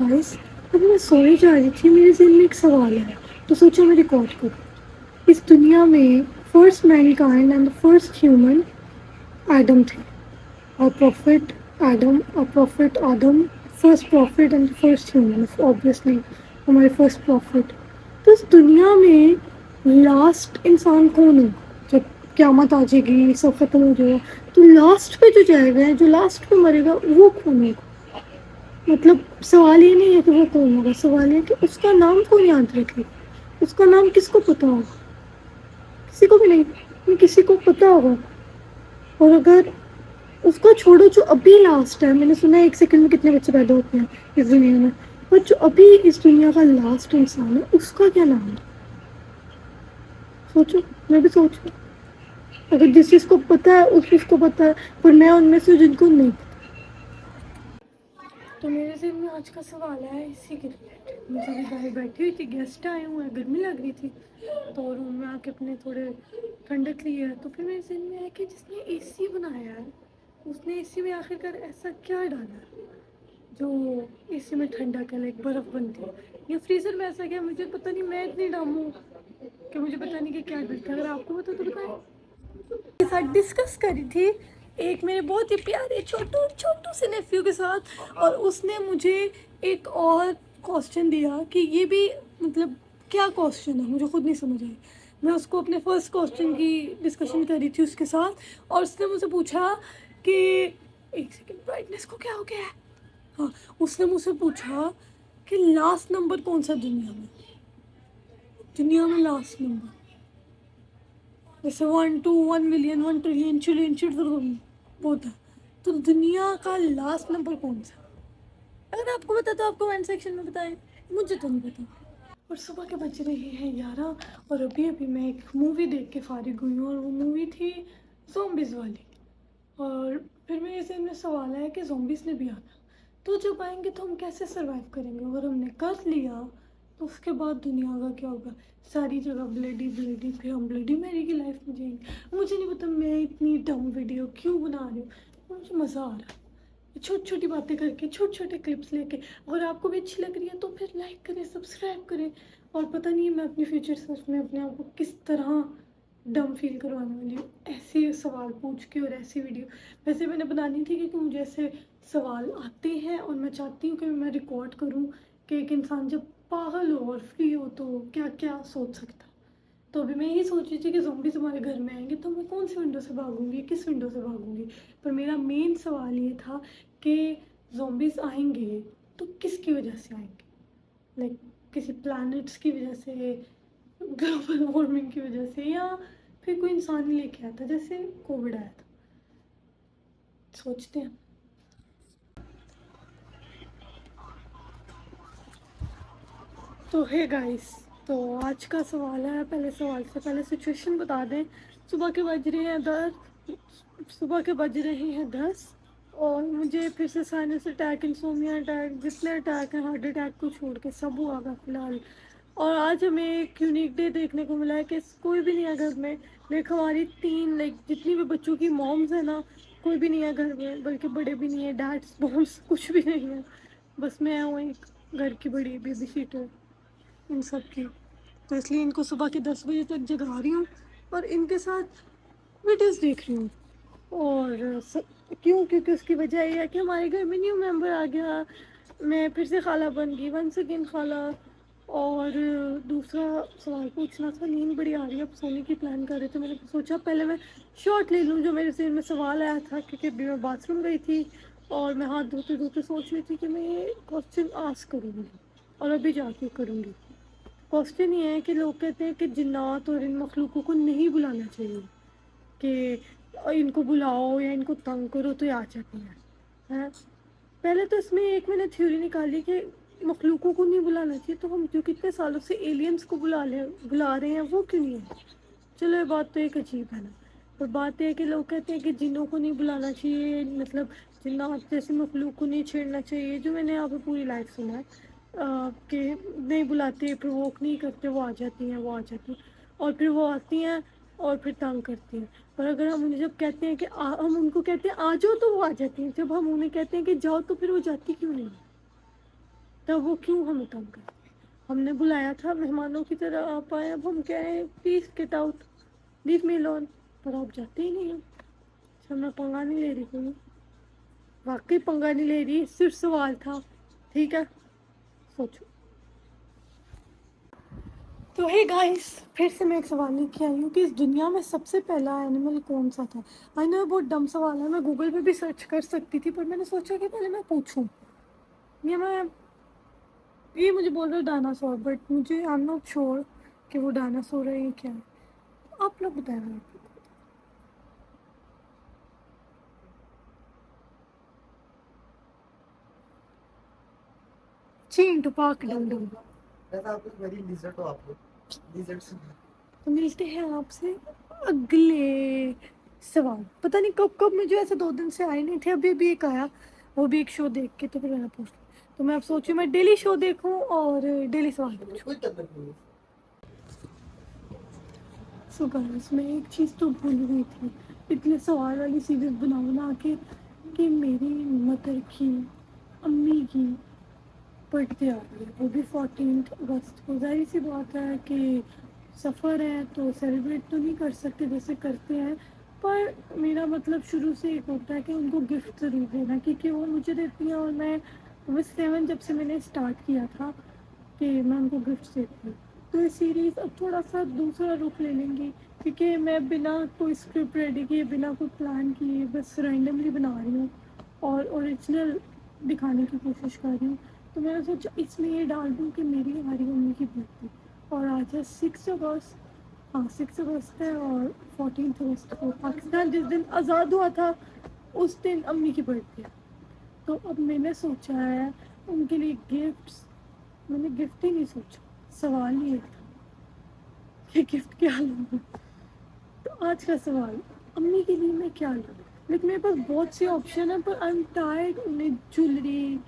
Guys, अभी मैं सोने जा रही थी, मेरे ज़हन में एक सवाल आया, तो सोचा मैं रिकॉर्ड करूँ। इस दुनिया में first Mankind and the first human Adam थे। और profit Adam first profit and first human, obviously हमारे फर्स्ट प्रॉफिट। तो इस दुनिया में लास्ट इंसान कौन होगा जब क़यामत आ जाएगी, सब खत्म हो जाएगा, तो लास्ट पे जो जाएगा, जो लास्ट पे मरेगा, वो कौन होगा? मतलब सवाल ये नहीं है कि वो कौन होगा, सवाल ये कि उसका नाम कौन याद रखे। उसका नाम किसको पता होगा? किसी को भी नहीं, किसी को पता होगा। और अगर उसको छोड़ो, जो अभी लास्ट है, मैंने सुना है 1 सेकंड में कितने बच्चे पैदा होते हैं इस दुनिया में, पर जो अभी इस दुनिया का लास्ट इंसान है, उसका क्या नाम है? सोचो, मैं भी सोचू। अगर जिस चीज़ को पता है उस चीज़ को पता है, पर मैं उनमें से जिनको नहीं पता। तो मेरे ज़हन में आज का सवाल है इसी के रिलेटेड। मैं अभी बाहर बैठी हुई थी, गेस्ट आए हुए हैं, गर्मी लग रही थी, तो रूम में आके अपने थोड़े ठंडक ली है। तो फिर मेरे ज़हन में आया कि जिसने एसी बनाया है, उसने एसी में आखिरकार ऐसा क्या डाला है जो एसी में ठंडक है, लाइक बर्फ़ बनती है, या फ्रीज़र में ऐसा क्या, मुझे पता नहीं, मैं इतनी डम हूँ कि मुझे पता नहीं कि क्या डलता है। अगर आपको पता तो बताएं। के साथ डिस्कस करी थी, एक मेरे बहुत ही प्यारे छोटू छोटू से नेफ्यू के साथ, और उसने मुझे एक और क्वेश्चन दिया कि ये भी, मतलब क्या क्वेश्चन है, मुझे खुद नहीं समझ आई। मैं उसको अपने फर्स्ट क्वेश्चन की डिस्कशन करी थी उसके साथ, और उसने मुझसे पूछा कि, एक सेकंड, ब्राइटनेस को क्या हो गया है। हाँ, उसने मुझसे पूछा कि लास्ट नंबर कौन सा दुनिया में, लास्ट नंबर, जैसे 1 2 1 मिलियन 1 ट्रिलियन ट्रिलियन ट्रिलियन होता है, तो दुनिया का लास्ट नंबर कौन सा? अगर आपको पता तो आप कमेंट सेक्शन में बताएं, मुझे तो नहीं पता। और सुबह के बज रहे हैं 11, और अभी अभी मैं एक मूवी देख के फारिग हुई हूँ, और वो मूवी थी ज़ॉम्बीज़ वाली। और फिर मेरे ज़हन में सवाल आया कि ज़ॉम्बीज़ ने भी आना, तो जब आएंगे तो हम कैसे सर्वाइव करेंगे? अगर हमने कर लिया तो उसके बाद दुनिया का क्या होगा? सारी जगह ब्लडी ब्लडी, फिर हम ब्लडी मैरी की लाइफ में जाएंगे। मुझे नहीं पता मैं इतनी डम वीडियो क्यों बना रही हूँ, मुझे मज़ा आ रहा है छोटी छोटी बातें करके, छोटे छोटे क्लिप्स लेके। अगर आपको भी अच्छी लग रही है तो फिर लाइक करें, सब्सक्राइब करें। और पता नहीं मैं अपनी फ्यूचर सेल्फ में अपने आप को किस तरह डम फील करवाने वाली हूँ, ऐसे सवाल पूछ के और ऐसी वीडियो। वैसे मैंने बनानी थी क्योंकि मुझे ऐसे सवाल आते हैं, और मैं चाहती हूँ कि मैं रिकॉर्ड करूँ कि एक इंसान जब पागल हो और फ्री हो तो क्या क्या सोच सकता। तो अभी मैं यही सोच रही थी कि ज़ॉम्बीज़ हमारे घर में आएंगे तो मैं कौन सी विंडो से भागूंगी, किस विंडो से भागूंगी। पर मेरा मेन सवाल ये था कि ज़ॉम्बीज़ आएंगे तो किसकी वजह से आएंगे, लाइक किसी प्लैनेट्स की वजह से, ग्लोबल वार्मिंग की वजह से, या फिर कोई इंसान ही लेके आया था जैसे कोविड आया था। सोचते हैं। तो हे गाइस, तो आज का सवाल है, पहले सवाल से पहले सिचुएशन बता दें। सुबह के बज रहे हैं 10, और मुझे फिर से साइनस अटैक, इंसोमिया अटैक, जितने अटैक हैं हार्ट अटैक को छोड़ के सब हुआ हुआ फिलहाल। और आज हमें एक यूनिक डे देखने को मिला है कि कोई भी नहीं है घर में। लाइक हमारी 3, लाइक जितनी भी बच्चों की मॉम्स है ना, कोई भी नहीं है घर में, बल्कि बड़े भी नहीं है, डैड्स मॉम्स कुछ भी नहीं है। बस मैं हूँ एक घर की बड़ी बेबी सीटर इन सब की। तो इसलिए इनको सुबह के 10 बजे तक जगा रही हूँ और इनके साथ वीडियोस देख रही हूँ। और क्यों? क्योंकि उसकी वजह ये है कि हमारे घर में न्यू मेंबर आ गया, मैं फिर से खाला बन गई, वंस अगेन खाला। और दूसरा सवाल पूछना था, नींद बड़ी आ रही है, अब सोने की प्लान कर रहे थे। मैंने सोचा पहले मैं शॉर्ट ले लूँ जो मेरे सिर में सवाल आया था, क्योंकि अभी मैं बाथरूम गई थी और मैं हाथ धोते धोते सोच रही थी कि मैं ये क्वेश्चन आस्क करूँगी, और अभी जाके करूँगी। क्वेश्चन ये है कि लोग कहते हैं कि जिन्नात और इन मखलूकों को नहीं बुलाना चाहिए, कि इनको बुलाओ या इनको तंग करो तो ये आ जाती हैं। पहले तो इसमें एक मैंने थ्योरी निकाली कि मखलूकों को नहीं बुलाना चाहिए, तो हम जो कितने सालों से एलियंस को बुला रहे हैं वो क्यों नहीं है? चलो ये बात तो एक अजीब है ना। पर बात यह है कि लोग कहते हैं कि जिन्नों को नहीं बुलाना चाहिए, मतलब जिन्नात जैसे मखलूक को नहीं छेड़ना चाहिए, जो मैंने यहाँ पे पूरी लाइफ सुना है कि नहीं बुलाते, प्रोवोक नहीं करते, वो आ जाती हैं, और फिर वो आती हैं और फिर तंग करती हैं। पर अगर हम उन्हें जब कहते हैं कि हम उनको कहते हैं आ जाओ तो वो आ जाती हैं, जब हम उन्हें कहते हैं कि जाओ तो फिर वो जाती क्यों नहीं? तब वो क्यों हमें तंग करे? हमने बुलाया था मेहमानों की तरह, आप आए, अब हम कह रहे हैं please get out, leave me alone, पर आप जाते ही नहीं हैं। अच्छा, मैं पंगा नहीं ले रही कोई, वाकई पंगा नहीं ले रही, सिर्फ सवाल था, ठीक है, सोचो। तो हे गाइस, फिर से मैं एक सवाल लेके आई हूँ कि इस दुनिया में सबसे पहला एनिमल कौन सा था। आई नो बहुत डम सवाल है, मैं गूगल पे भी सर्च कर सकती थी, पर मैंने सोचा कि पहले मैं पूछूं। ये मुझे बोल रहे हो डायनासोर, बट मुझे आई एम नॉट श्योर कि वो डायनासोर है या क्या है। आप लोग बताएं मेरे को। चींटू पाक डम डम। तो मिलते हैं आपसे अगले सवाल। पता नहीं कब कब मुझे ऐसे 2 दिन से आए नहीं थे, अभी अभी एक आया, वो भी एक शो देख के, तो फिर मैंने पूछ लिया। तो मैं अब सोचूं मैं डेली शो देखूं और डेली सवाल पूछूं। सो गाइस, मैं एक चीज़ तो भूल गई थी, इतने सवाल वाली सीरीज बना के कि मेरी मदर की, अम्मी की बर्थडे आ रही है, वो भी 14 अगस्त को। जाहिर सी बात है कि सफ़र है तो सेलिब्रेट तो नहीं कर सकते जैसे करते हैं, पर मेरा मतलब शुरू से एक होता है कि उनको गिफ्ट ज़रूर देना, क्योंकि वो मुझे देती हैं और मैं बस 7 जब से मैंने स्टार्ट किया था कि मैं उनको गिफ्ट देती हूँ। तो ये सीरीज़ अब थोड़ा सा दूसरा रुख ले लेंगी, क्योंकि मैं बिना कोई स्क्रिप्ट रेडी किए, बिना कोई प्लान किए, बस रैंडमली बना रही हूँ और ओरिजिनल दिखाने की कोशिश कर रही हूँ। तो मैंने सोचा इसमें ये डाल दूँ कि मेरी हमारी मम्मी की बर्थडे, और आज है 6 अगस्त। हाँ, 6 अगस्त है और 14 अगस्त को पाकिस्तान जिस दिन आज़ाद हुआ था उस दिन अम्मी की बर्थडे। तो अब मैंने सोचा है उनके लिए गिफ्ट्स, मैंने गिफ्ट ही नहीं सोचा, सवाल ही एक था कि गिफ्ट क्या लूँ। तो आज का सवाल, अम्मी के लिए मैं क्या लूँ? लेकिन मेरे पास बहुत से ऑप्शन है, पर आई एम टायर्ड उन्हें ज्वेलरी,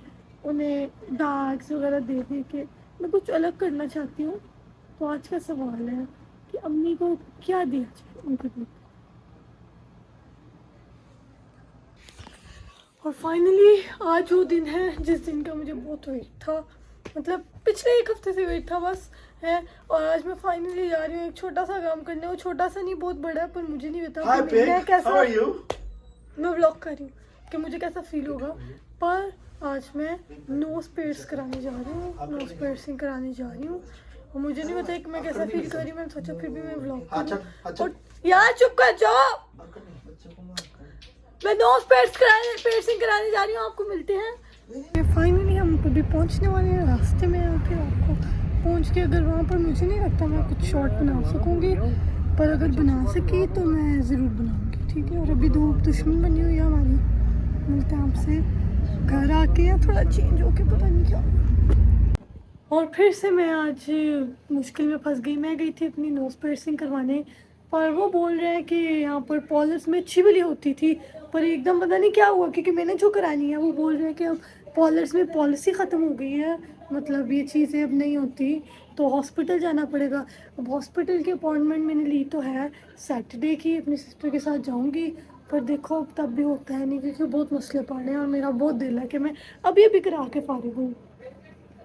उन्हें बैग्स वगैरह दे के, मैं कुछ अलग करना चाहती हूँ। तो आज का सवाल है कि अम्मी को क्या दिया जाए उनके लिए। और फाइनली आज वो दिन है जिस दिन का मुझे बहुत वेट था, मतलब पिछले 1 हफ्ते से वेट था बस है। और आज मैं फाइनली जा रही हूँ एक छोटा सा काम करने, वो छोटा सा नहीं बहुत बड़ा है, पर मुझे नहीं पता कि मैं कैसा, मैं व्लॉग कर रही हूँ कि मुझे कैसा फील होगा। पर आज मैं नोज पियर्स कराने जा रही हूँ, नोज पियर्सिंग कराने जा रही हूँ, और मुझे नहीं पता कि मैं कैसा फील कर रही हूँ। मैंने सोचा फिर भी मैं व्लॉग करूँ। और यार चुप कर जाओ, मैं नोज पियर्सिंग कराने जा रही हूँ, आपको मिलते हैं। फाइनली हम कभी पहुँचने वाले हैं, रास्ते में, और फिर आपको पहुँच के अगर वहाँ पर मुझे नहीं लगता मैं कुछ शॉर्ट बना सकूँगी, पर अगर बना सकी तो मैं ज़रूर बनाऊँगी, ठीक है। और अभी धूप दुश्मन बनी हुई है हमारी, मिलते हैं आपसे घर आके या थोड़ा चेंज होके, पता नहीं क्या। और फिर से मैं आज मुश्किल में फंस गई। मैं गई थी अपनी नोज़ पियर्सिंग करवाने, पर वो बोल रहे हैं कि यहाँ पर पॉलिश में अच्छी वाली होती थी, पर एकदम पता नहीं क्या हुआ, क्योंकि मैंने जो करानी है वो बोल रहे हैं कि अब पॉलिश में पॉलिसी ख़त्म हो गई है, मतलब ये चीज़ें अब नहीं होती, तो हॉस्पिटल जाना पड़ेगा। अब हॉस्पिटल की अपॉइंटमेंट मैंने ली तो है सैटरडे की, अपनी सिस्टर के साथ जाऊँगी, पर देखो अब तब भी होता है नहीं, क्योंकि बहुत मसले पड़ रहे हैं और मेरा बहुत दिल है कि मैं अभी अभी करा के फारिग हूँ।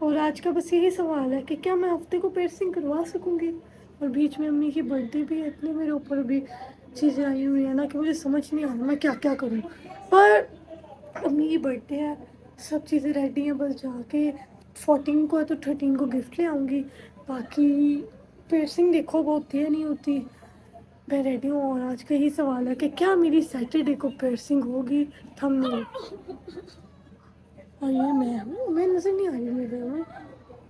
और आज का बस यही सवाल है कि क्या मैं हफ्ते को पियर्सिंग करवा सकूँगी। और बीच में अम्मी की बर्थडे भी है, इतनी मेरे ऊपर भी चीज़ें आई हुई है ना कि मुझे समझ नहीं आ रहा मैं क्या क्या करूँ। पर अम्मी की बर्थडे है, सब चीज़ें रेडी हैं, बस जाके 14 को है तो 13 को गिफ्ट ले आऊँगी। बाकी पियर्सिंग देखो अब होती है नहीं होती, मैं रेडी हूँ। और आज का ही सवाल है कि क्या मेरी सैटरडे को पियर्सिंग होगी। थंबनेल और ये मैं नज़र नहीं आ रही, मेरे में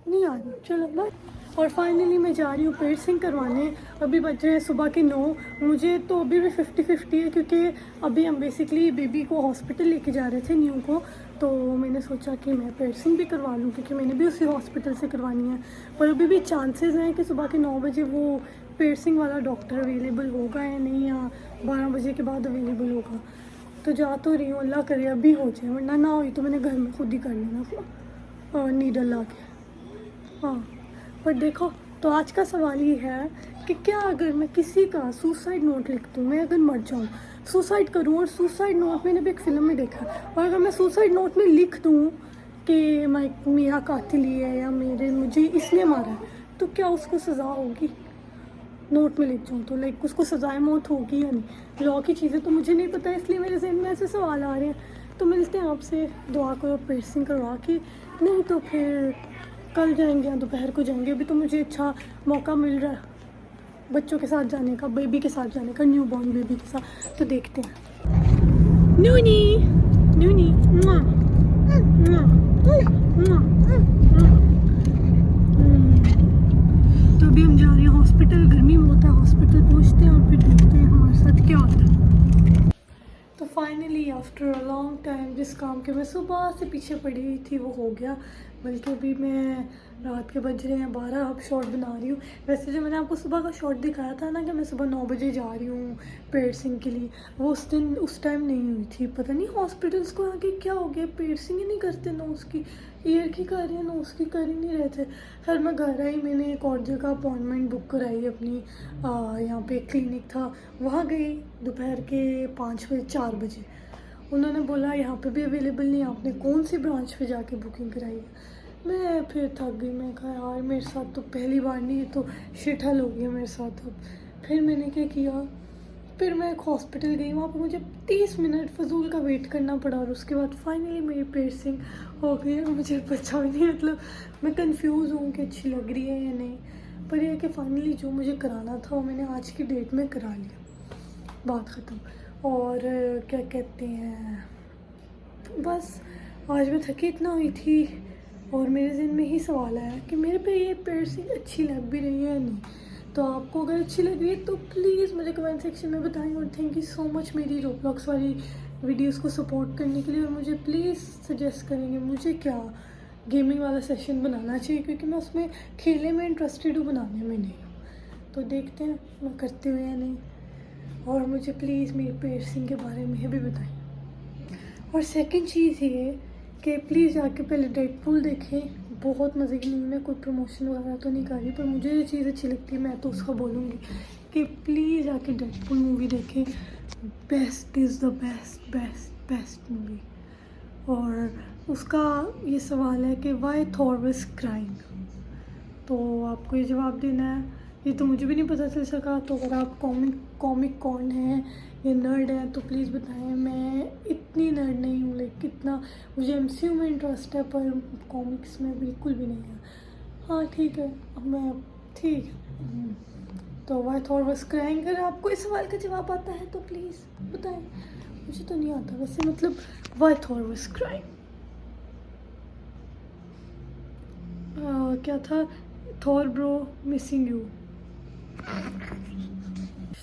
नहीं आ रही, चलो बाय। और फाइनली मैं जा रही हूँ पियर्सिंग करवाने। अभी बज रहे हैं सुबह के 9। मुझे तो अभी भी 50-50 है, क्योंकि अभी हम बेसिकली बेबी को हॉस्पिटल लेके जा रहे थे न्यू को, तो मैंने सोचा कि मैं पियर्सिंग भी करवा लूँ, क्योंकि मैंने भी उसी हॉस्पिटल से करवानी है। पर अभी भी चांसेस हैं कि सुबह के 9 बजे वो पियर्सिंग वाला डॉक्टर अवेलेबल होगा या नहीं, या 12 बजे के बाद अवेलेबल होगा। तो जा तो रही हूँ, अल्लाह करे अभी हो जाए, वरना ना हुई तो मैंने घर में खुद ही कर लेना नीडल ला के। हाँ, पर देखो, तो आज का सवाल ये है कि क्या अगर मैं किसी का सुसाइड नोट लिख दूँ, मैं अगर मर जाऊँ, सुसाइड करूँ, और सुसाइड नोट मैंने भी एक फ़िल्म में देखा, और अगर मैं सुसाइड नोट में लिख दूँ कि मेरा कातिल ही है या मुझे इसने मारा है, तो क्या उसको सज़ा होगी? नोट में लिख जाऊँ तो लाइक उसको सज़ाए मौत होगी या नहीं? लॉ की चीज़ें तो मुझे नहीं पता, इसलिए मेरे जहन में ऐसे सवाल आ रहे हैं। तो मिलते हैं आपसे, दुआ करो पियर्सिंग करवा के, नहीं तो फिर कल जाएंगे या दोपहर को जाएंगे। अभी तो मुझे अच्छा मौका मिल रहा है बच्चों के साथ जाने का, बेबी के साथ जाने का, न्यू बॉर्न बेबी के साथ। तो देखते हैं। नूनी नूनी मुआ, मुआ, मुआ, मुआ। तो अभी हम जा रहे हैं हॉस्पिटल, गर्मी में होता है, हॉस्पिटल पहुंचते हैं और फिर देखते हैं हमारे साथ क्या होता है। तो finally after a long time जिस काम के मैं सुबह से पीछे पड़ी हुई थी वो हो गया। बल्कि अभी मैं रात के बज रहे हैं 12, अब शॉट बना रही हूँ। वैसे जो मैंने आपको सुबह का शॉट दिखाया था ना कि मैं सुबह 9 बजे जा रही हूँ पियर्सिंग के लिए, वो उस टाइम नहीं हुई थी। पता नहीं हॉस्पिटल्स को आगे क्या हो गया, पियर्सिंग ही नहीं करते, नोज़ की ईयर की कर रहे हैं, नोज़ की कर ही नहीं रहे थे। फिर मैं घर आई, मैंने एक और जगह अपॉइंटमेंट बुक कराई अपनी, यहाँ पे क्लिनिक था, वहाँ गई दोपहर के 5 बजे 4 बजे। उन्होंने बोला यहाँ पे भी अवेलेबल नहीं, आपने कौन सी ब्रांच पे जाके बुकिंग कराई है? मैं फिर थक गई, मैं कहा यार मेरे साथ तो पहली बार नहीं, ये तो शिट हल हो गया मेरे साथ अब। फिर मैंने क्या किया, फिर मैं एक हॉस्पिटल गई, वहाँ पे मुझे 30 मिनट फजूल का वेट करना पड़ा और उसके बाद फाइनली मेरी पियर्सिंग हो गई। और मुझे बचा भी नहीं, मतलब मैं कंफ्यूज हूँ कि अच्छी लग रही है या नहीं, पर यह कि फाइनली जो मुझे कराना था वो मैंने आज की डेट में करा लिया, बात ख़त्म। और क्या कहते हैं, बस आज मैं थकी इतना हुई थी और मेरे ज़हन में ही सवाल आया कि मेरे पे ये पियर्सिंग अच्छी लग भी रही है या नहीं। तो आपको अगर अच्छी लग रही है तो प्लीज़ मुझे कमेंट सेक्शन में बताएं। और थैंक यू सो मच मेरी रोब्लॉक्स वाली वीडियोस को सपोर्ट करने के लिए। और मुझे प्लीज़ सजेस्ट करेंगे मुझे क्या गेमिंग वाला सेशन बनाना चाहिए, क्योंकि मैं उसमें खेलने में इंटरेस्टेड हूँ, बनाने में नहीं हूँ। तो देखते हैं मैं करती हूँ या नहीं। और मुझे प्लीज़ मेरी पियर्सिंग के बारे में भी बताएं। और सेकंड चीज़ ये कि प्लीज़ जाके पहले डेडपूल देखें, बहुत मज़े की मूवी। मैं कोई प्रमोशन वगैरह तो नहीं कर रही, पर मुझे ये चीज़ अच्छी लगती है, मैं तो उसका बोलूँगी कि प्लीज़ जाके डेडपूल मूवी देखें। Best is the best best best movie. और उसका ये सवाल है कि वाई थॉर वाज क्राइंग, तो आपको ये जवाब देना है। ये तो मुझे भी नहीं पता चल सका। तो अगर आप कॉमिक कौन है या नर्ड है तो प्लीज़ बताएं। मैं इतनी नर्ड नहीं हूँ, लाइक कितना मुझे एमसीयू में इंटरेस्ट है पर कॉमिक्स में बिल्कुल भी नहीं है। हाँ ठीक है, अब मैं ठीक है। तो वाई थॉर वाज क्राइंग, अगर आपको इस सवाल का जवाब आता है तो प्लीज़ बताएं। मुझे तो नहीं आता वैसे, मतलब वाई थॉर वाज क्राइंग क्या था, थॉर ब्रो मिसिंग यू।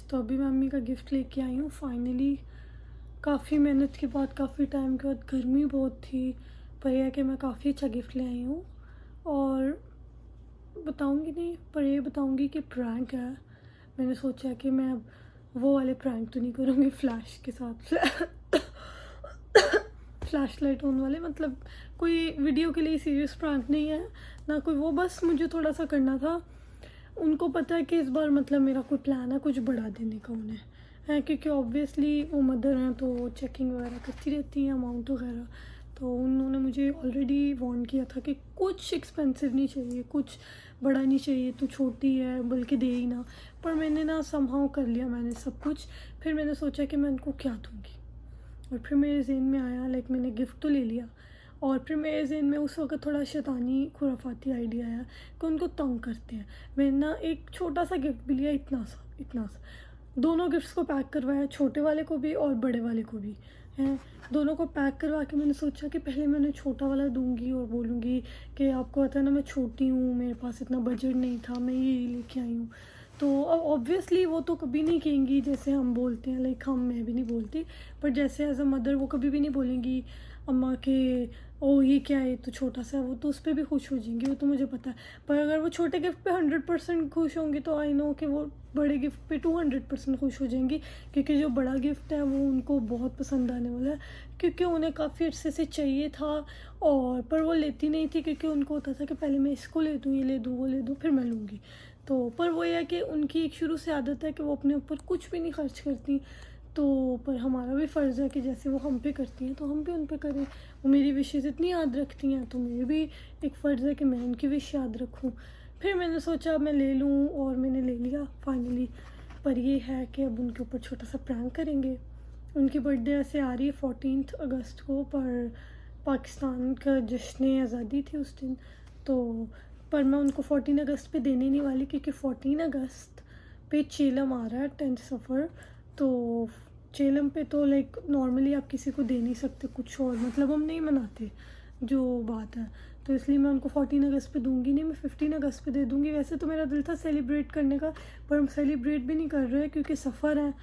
तो अभी मैं मम्मी का गिफ्ट लेके आई हूँ फाइनली, काफ़ी मेहनत के बाद, काफ़ी टाइम के बाद। गर्मी बहुत थी, पर यह है कि मैं काफ़ी अच्छा गिफ्ट ले आई हूँ। और बताऊँगी नहीं, पर ये बताऊँगी कि प्रैंक है। मैंने सोचा कि मैं अब वो वाले प्रैंक तो नहीं करूँगी फ्लैश के साथ फ्लैश लाइट ऑन वाले, मतलब कोई वीडियो के लिए सीरियस प्रैंक नहीं है ना कोई वो, बस मुझे थोड़ा सा करना था। उनको पता है कि इस बार मतलब मेरा कोई प्लान है कुछ बढ़ा देने का उन्हें है, क्योंकि ऑब्वियसली वो मदर हैं तो वो चेकिंग वगैरह करती रहती हैं अमाउंट वगैरह। तो उन्होंने मुझे ऑलरेडी वार्न किया था कि कुछ एक्सपेंसिव नहीं चाहिए, कुछ बड़ा नहीं चाहिए, तू छोटी है बल्कि दे ही ना। पर मैंने ना समहाउ कर लिया मैंने सब कुछ। फिर मैंने सोचा कि मैं उनको क्या दूँगी, और फिर मेरे ज़हन में आया लाइक मैंने गिफ्ट तो ले लिया, और फिर मेरे ज़हन में उस वक्त थोड़ा शैतानी खुराफाती आइडिया आया कि उनको तंग करते हैं। मैंने ना एक छोटा सा गिफ्ट भी लिया, इतना सा। दोनों गिफ्ट्स को पैक करवाया, छोटे वाले को भी और बड़े वाले को भी हैं। दोनों को पैक करवा के मैंने सोचा कि पहले मैंने छोटा वाला दूंगी और बोलूँगी कि आपको पता है ना मैं छोटी हूँ, मेरे पास इतना बजट नहीं था, मैं ये लेके आई हूँ। तो अब ऑब्वियसली वो तो कभी नहीं कहेंगी जैसे हम बोलते हैं, लाइक मैं भी नहीं बोलती, पर जैसे एज अ मदर वो कभी भी नहीं बोलेंगी अम्मा के ओ ये क्या है तो छोटा सा, वो तो उस पर भी खुश हो जाएंगी, वो तो मुझे पता है। पर अगर वो छोटे गिफ्ट पे 100% खुश होंगी तो आई नो कि वो बड़े गिफ्ट पे 200% खुश हो जाएंगी, क्योंकि जो बड़ा गिफ्ट है वो उनको बहुत पसंद आने वाला है, क्योंकि उन्हें काफ़ी अर्से से चाहिए था। और पर वो लेती नहीं थी क्योंकि उनको होता था कि पहले मैं इसको ले दूँ, ये ले दूँ, वो ले दूँ, फिर मैं लूँगी। तो पर वो ये है कि उनकी एक शुरू से आदत है कि वो अपने ऊपर कुछ भी नहीं खर्च करती। तो पर हमारा भी फ़र्ज़ है कि जैसे वो हम पे करती हैं तो हम भी उन पे करें। वो मेरी विशेज़ इतनी याद रखती हैं तो मेरी भी एक फ़र्ज़ है कि मैं उनकी विश याद रखूँ। फिर मैंने सोचा मैं ले लूँ और मैंने ले लिया फाइनली। पर ये है कि अब उनके ऊपर छोटा सा प्रैंक करेंगे। उनकी बर्थडे ऐसे आ रही है 14 अगस्त को, पर पाकिस्तान का जश्न आज़ादी थी उस दिन, तो पर मैं उनको 14 अगस्त पे देने नहीं वाली क्योंकि 14 अगस्त पे चेलम आ रहा है 10 सफ़र। तो चेलम पे तो लाइक नॉर्मली आप किसी को दे नहीं सकते कुछ, और मतलब हम नहीं मनाते जो बात है, तो इसलिए मैं उनको 14 अगस्त पे दूंगी नहीं, मैं 15 अगस्त पे दे दूंगी। वैसे तो मेरा दिल था सेलिब्रेट करने का, पर हम सेलिब्रेट भी नहीं कर रहे हैं क्योंकि सफ़र है।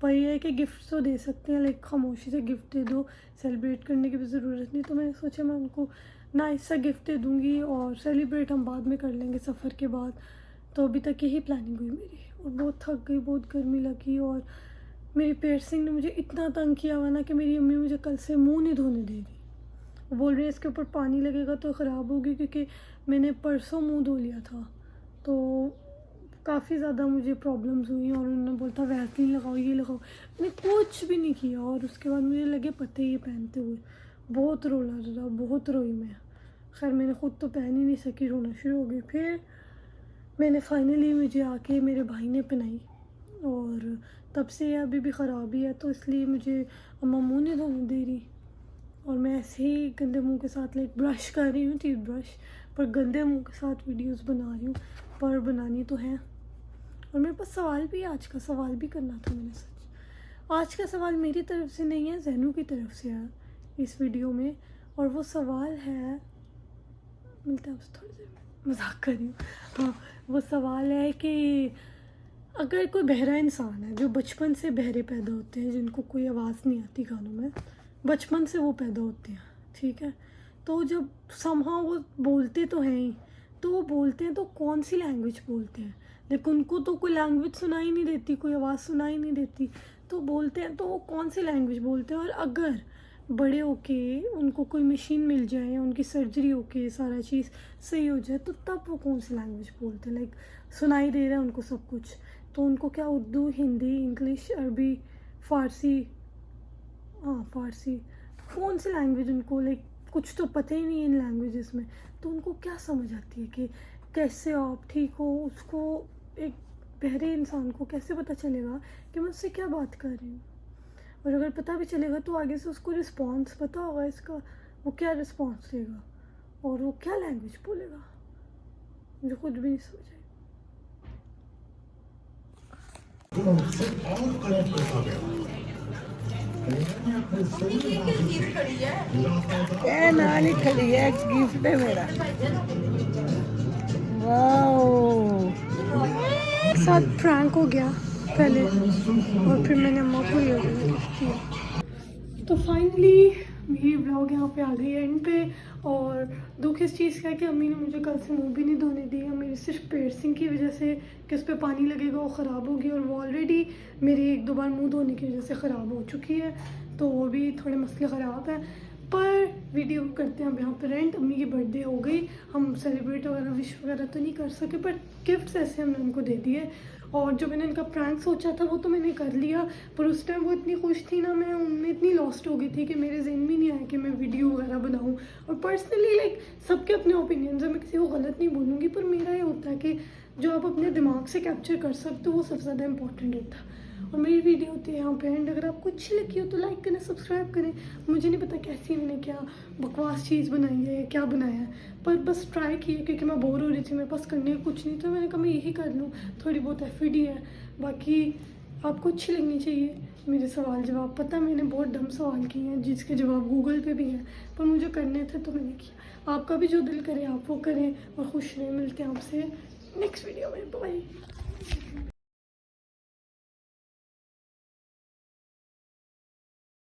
पर यह है कि गिफ्ट तो दे सकते हैं, लाइक खामोशी से गिफ्ट दे दो, सेलिब्रेट करने की भी ज़रूरत नहीं। तो मैंने सोचा मैं उनको नाइस सा गिफ्ट दे दूँगी और सेलिब्रेट हम बाद में कर लेंगे सफ़र के बाद। तो अभी तक यही प्लानिंग हुई मेरी, और बहुत थक गई, बहुत गर्मी लगी, और मेरी पियर्सिंग ने मुझे इतना तंग किया हुआ ना कि मेरी अम्मी मुझे कल से मुंह नहीं धोने दे रही। वो बोल रही है इसके ऊपर पानी लगेगा तो ख़राब होगी, क्योंकि मैंने परसों मुंह धो लिया था तो काफ़ी ज़्यादा मुझे प्रॉब्लम्स हुई। और उन्होंने बोलता वैसलीन लगाओ, ये लगाओ, मैंने कुछ भी नहीं किया। और उसके बाद मुझे लगे पत्ते ये पहनते हुए बहुत रोला रहा, बहुत रोई मैं। खैर मैंने ख़ुद तो पहन ही नहीं सकी, रोना शुरू हो गई। फिर मैंने फाइनली मुझे आके मेरे भाई ने पहनाई, और तब से अभी भी ख़राब ही है, तो इसलिए मुझे अम्मा मुँह नहीं धोने दे रही। और मैं ऐसे ही गंदे मुंह के साथ लाइक ब्रश कर रही हूँ, टीथ ब्रश, पर गंदे मुंह के साथ वीडियोस बना रही हूँ, पर बनानी तो है। और मेरे पास सवाल भी, आज का सवाल भी करना था मैंने सच। आज का सवाल मेरी तरफ से नहीं है, जैनू की तरफ से है इस वीडियो में। और वो सवाल है, मिलते हैं आपसे थोड़ी देर में, मजाक कर रही हूँ। हाँ, वो सवाल है कि अगर कोई बहरा इंसान है जो बचपन से बहरे पैदा होते हैं, जिनको कोई आवाज़ नहीं आती कानों में, बचपन से वो पैदा होते हैं, ठीक है, तो जब समहाउ वो बोलते तो हैं ही, तो वो बोलते हैं तो कौन सी लैंग्वेज बोलते हैं? लेकिन उनको तो कोई लैंग्वेज सुनाई नहीं देती, कोई आवाज़ सुनाई नहीं देती, तो बोलते हैं तो वो कौन सी लैंग्वेज बोलते हैं? और अगर बड़े होके उनको कोई मशीन मिल जाए, उनकी सर्जरी होके सारा चीज़ सही हो जाए, तो तब वो कौन सी लैंग्वेज बोलते हैं? लाइक सुनाई दे रहा है उनको सब कुछ, तो उनको क्या उर्दू, हिंदी, इंग्लिश, अरबी, फ़ारसी, हाँ फ़ारसी, कौन सी लैंग्वेज उनको, लाइक कुछ तो पता ही नहीं है इन लैंग्वेजेस में, तो उनको क्या समझ आती है कि कैसे आप ठीक हो? उसको एक बहरे इंसान को कैसे पता चलेगा कि मैं उससे क्या बात कर रही हूँ? और अगर पता भी चलेगा तो आगे से उसको रिस्पॉन्स पता होगा इसका, वो क्या रिस्पॉन्स देगा और वो क्या लैंग्वेज बोलेगा, मुझे खुद भी नहीं समझ आई। ये नानी खड़ी है, गिफ्ट है मेरा। वाओ, साथ प्रैंक हो गया पहले, और फिर मैंने अम्मा को ये गिफ्ट किया। तो फाइनली मेरी ब्लॉग यहाँ पे आ गई है एंड पे। और दुख इस चीज़ का है कि अम्मी ने मुझे कल से मुंह भी नहीं धोने दी है, मेरी सिर्फ पियर्सिंग की वजह से कि उस पर पानी लगेगा वो ख़राब होगी, और वो ऑलरेडी मेरी 1-2 बार मुंह धोने की वजह से ख़राब हो चुकी है, तो वो भी थोड़े मसले ख़राब है। पर वीडियो करते हैं अब यहाँ पर एंड। अम्मी की बर्थडे हो गई, हम सेलिब्रेट वगैरह विश वगैरह तो नहीं कर सके, पर गिफ्ट्स ऐसे हमने उनको दे दिए। और जो मैंने इनका प्रैंक सोचा था वो तो मैंने कर लिया, पर उस टाइम वो इतनी खुश थी ना, मैं उनमें इतनी लॉस्ट हो गई थी कि मेरे ज़हन में नहीं आया कि मैं वीडियो वगैरह बनाऊँ। और पर्सनली लाइक सबके अपने ओपिनियंस है, मैं किसी को गलत नहीं बोलूँगी, पर मेरा ये होता है कि जो आप अपने दिमाग से कैप्चर कर सकते हो वो सबसे ज़्यादा इंपॉर्टेंट होता है। और मेरी वीडियो होती है यहाँ पे एंड। अगर आपको अच्छी लगी हो तो लाइक करें, सब्सक्राइब करें। मुझे नहीं पता कैसी मैंने क्या बकवास चीज़ बनाई है, क्या बनाया है, पर बस ट्राई की है क्योंकि मैं बोर हो रही थी, मेरे पास करने को कुछ नहीं, तो मैंने कहा मैं यही कर लूँ, थोड़ी बहुत एफर्ट ही है। बाकी आपको अच्छी लगनी चाहिए मेरे सवाल जवाब। पता मैंने बहुत डम सवाल किए हैं जिसके जवाब गूगल पे भी हैं, पर मुझे करने थे तो मैंने किया। आपका भी जो दिल करे आप वो करें और खुश रहें। मिलते हैं आपसे नेक्स्ट वीडियो में, बाय।